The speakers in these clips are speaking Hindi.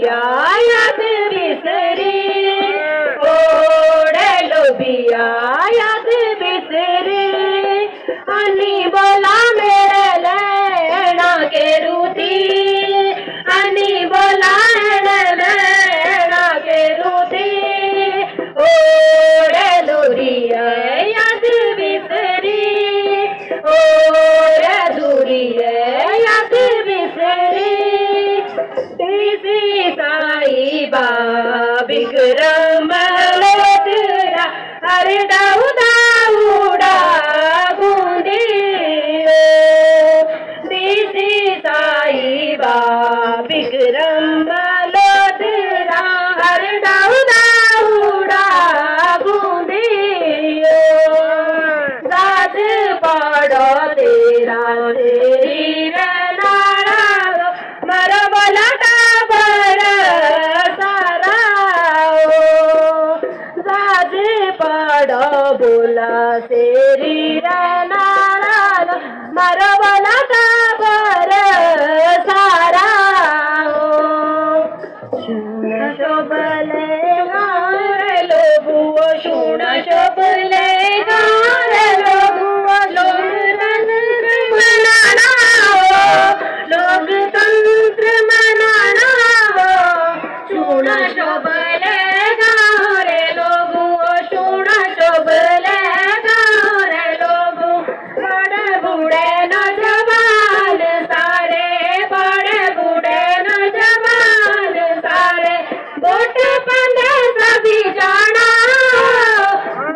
लोभिया याद बिसरी, ओढे लोभिया याद बिसरी, अनि बोला मेरे लैना के रूती, अनि बोला लैना के रूती, ओढे लोभिया याद बिसरी, ओढे लोभिया याद बिसरी, श्री साई बा विक्रम लोधरा अरे दाऊ दाऊडा गुंदी, श्री साई बा विक्रम लोधरा अरे दाऊ दाऊडा गुंदी, राज पाड़ो तेरा शरीर नाड़ा मर बोला बोला शरीर नारायण मर बोला काबर सारा, शुण शोभले गारे लोगुओ, शुण शोभले गारे लोगुओ, लोकतंत्र मनाना हो, लोकतंत्र मनाना हो, शुण शोभले गारे लोगुओ, शुण शोभले गारे लोगो, बड़े बूढ़े नौजवान सारे, बड़े बूढ़े नौजवान सारे, वोट पंदे सभी जाना,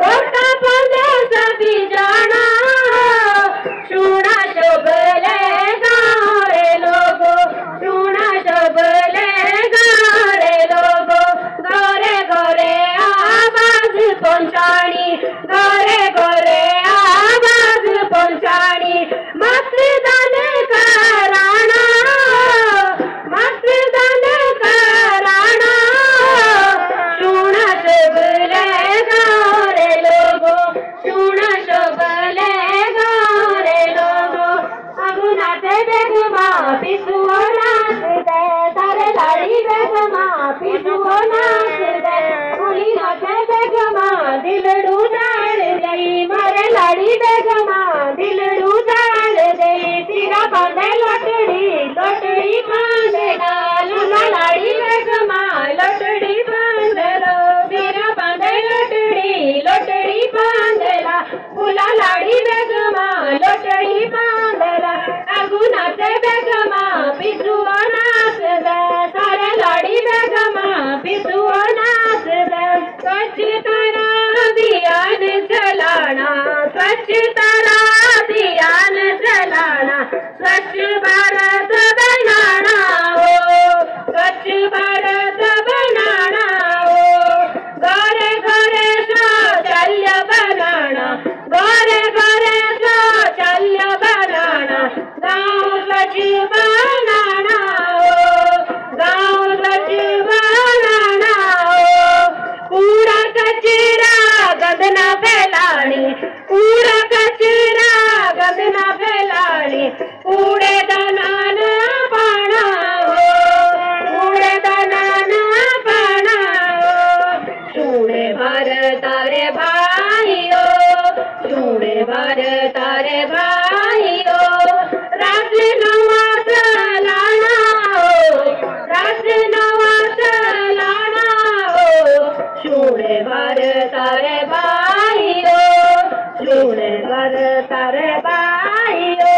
वोट पंदे सभी जाना, शुण शोभले गारे लोगो, शुण शोभले गारे लोगो, गोरे गोरे आवाज पहुंचानी, गोरे गोरे आवाज पहुंचानी, मतदान कराना, मतदान कराना, शुण शोभले गारे लोगो, शुण शोभले गारे लोगो, अगुनाचे बेगमा पिसुओ नाच दे, सारे लाड़ी बेगमा पिसुओ नाच दे, मुली नाचे बेगमा दिलडू जाड़ दे, मारे लाड़ी बेगमा दिलडू जाड़ दे, सिरा बांधे लोटड़ी, लोटड़ी बांधे डाल, लाड़ी बेगमा लोटड़ी बांधे लो, सिरा बांधे लोटड़ी, लोटड़ी बांधे ला, फुला लाड़ी बेगमा लोटड़ी बांधे ला, अगुनाचे बेगमा पिसुओ नाच दे, सारे लाड़ी बेगमा पिसुओ नाच दे, स्वच्छता अभियान चलाना, स्वच्छता अभियान चलाना, स्वच्छ भारत बनाना हो, स्वच्छ भारत बनाना हो, घरे घरे शौचालय बनाना, घरे घरे शौचालय बनाना, गाँव स्वच्छ बनाना हो, गाँव स्वच्छ बनाना हो, कूड़ा कचरा गंद ना फैलानी, कूड़ा कचरा गंद ना फैलानी, कूड़ेदान पाना हो, कूड़ेदान पाना हो, शुणे भारत रे भाइयो, शुणे भारत रे भाइयो, राष्ट्र नवा चलाना हो, राष्ट्र नवा चलाना हो, शुणे भारत रे भाइयो, शुणे भारत रे भाइयो,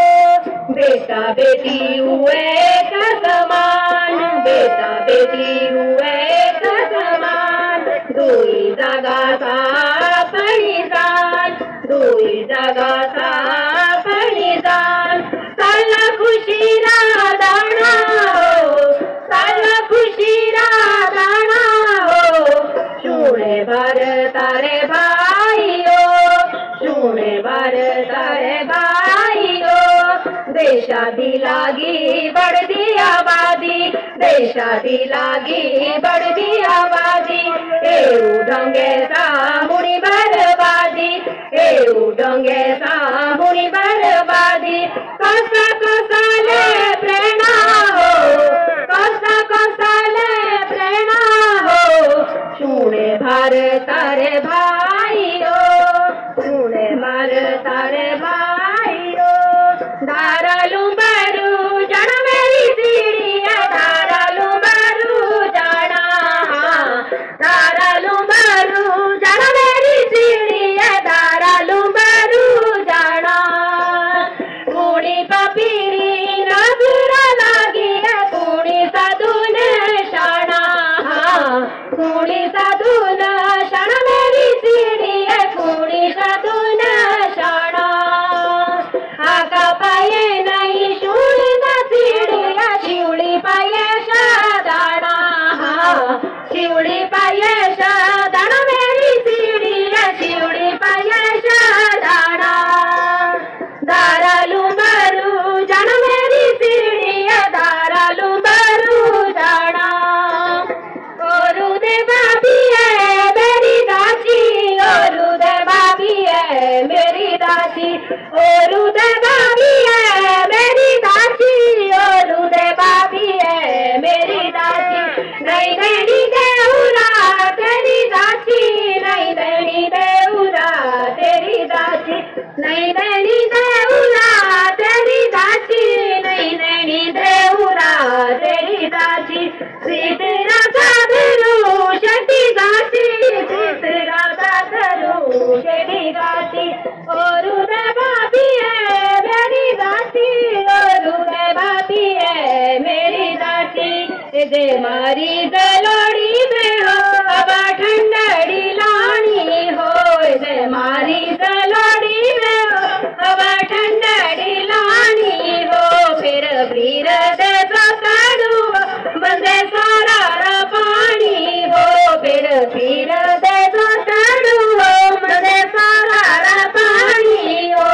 बेटा बेटी हुए एक समान, बेटा बेटी हुए एक समान, दुई जागा सापणी जान, दुई जागा सापणी जान, साला खुशी राधाना हो, साला खुशी राधाना हो, शुणे भारत रे भाइयो, शुणे भारत रे भाइयो, देशादी लागी बढ़ती आबादी, देशादी लागी बढ़ती आबादी, एऊ ढंगे सा मुड़ी बर्बादी, एऊ ढंगे सा मुड़ी बर्बादी, कसा कसाले प्रेरणा हो, कसा कसाले सारे भाइयों धारालू बरू जन मेरी सीढ़ी है धारालू बरू जाना धारालू बरू जन मेरी सीढ़ी है धारालू बरू जाना कुड़ी पपीरी नजरा लागी है कुड़ी साधुन शाना कुड़ी साधुन शाना मेरी सीढ़ी है कुड़ी साधुन शाना आका पाये नहीं शिवळीचा सीढ़ी है शिवळी पाये शादाना शिवळी पाये शादाना मेरी सीढ़ी है शिवळी पाये शादाना धारालू बरू जाना मेरी सीढ़ी है धारालू बरू जाना और दे भाभी है मेरी दासी और दे भाभी है मेरी दासी और दे भाभी है मेरी दासी और दे भाभी है मेरी दासी नहीं नहीं देउरा तेरी दासी नहीं नहीं देउरा तेरी दासी नहीं नहीं देउरा तेरी दासी नहीं नहीं देउरा तेरी दासी सीतरा साधरू शेटी दासी सीतरा साधरू शेटी दासी और उदय भाभी है मेरी दासी और उदय भाभी है मेरी दासी दे मारी गलोड़ी में हो अब ठंडड़ी लानी हो दे मारी गलोड़ी में हो अब ठंडड़ी लानी हो फिर भीर दे सकाड़ू बंदे सारा पानी हो फिर भीर दे सकाड़ू बंदे सारा पानी हो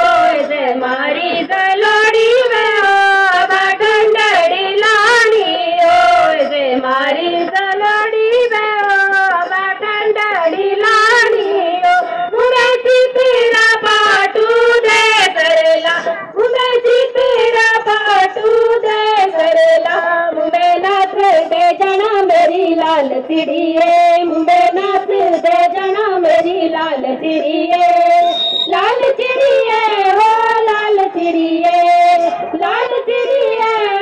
दे मारी गलोड़ी में हो अब ठंडड़ी लानी हो दे मारी गलोड़ी में हो अब ठंडड़ी लानी हो मुझे तेरा पाटू दे करला मुझे तेरा पाटू दे करला मुझे नाथ दे जना मेरी लाल चिड़िए मुझे नाथ दे जना मेरी लाल चिड़िए हो लाल चिड़िए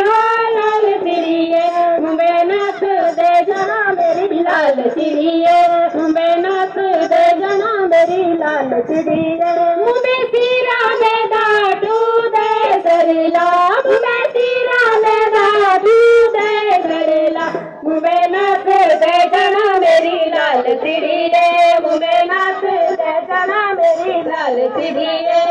हो लाल चिड़िए मुझे नाथ दे जना मेरी लाल चिड़िए मुझे नाथ दे जना मेरी लाल चिड़िए मुझे सिरा में दाटू दे सरला मुझे सिरा में दाटू दे सरला मुझे नाथ दे जना मेरी लाल चिड़िए मुझे नाथ दे जना मेरी लाल चिड़िए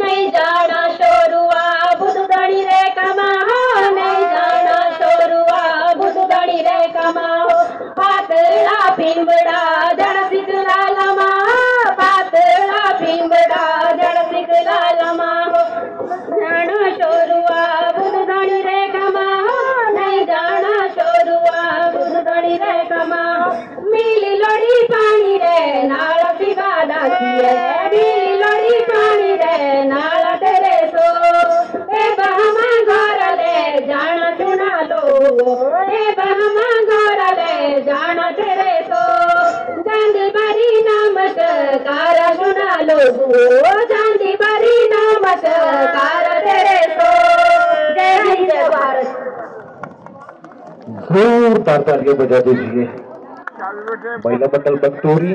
नहीं जाना शोरुआ बुधगणी रे कमाओ नहीं जाना शोरुआ बुधगणी रे कमाओ पातला पिंबड़ा जड़ सिकला लमा पातला पिंबड़ा जड़ सिकला लमा जाना शोरुआ बुधगणी रे कमाओ नहीं जाना शोरुआ बुधगणी रे कमाओ मिली लोड़ी पानी रे नाल पिगा दासी है मिली लोड़ी पानी रे नाल तेरे सो ए बहमा घर ले जाना सुना लो ए बहमा घर ले जाना तेरे सो चांदी बरी नमस्कार सुना लो चांदी बरी नमस्कार तेरे सो जय हिंद जय भारत जोरदार तालियां बजा दीजिए महिला मंडल बक्टोरी।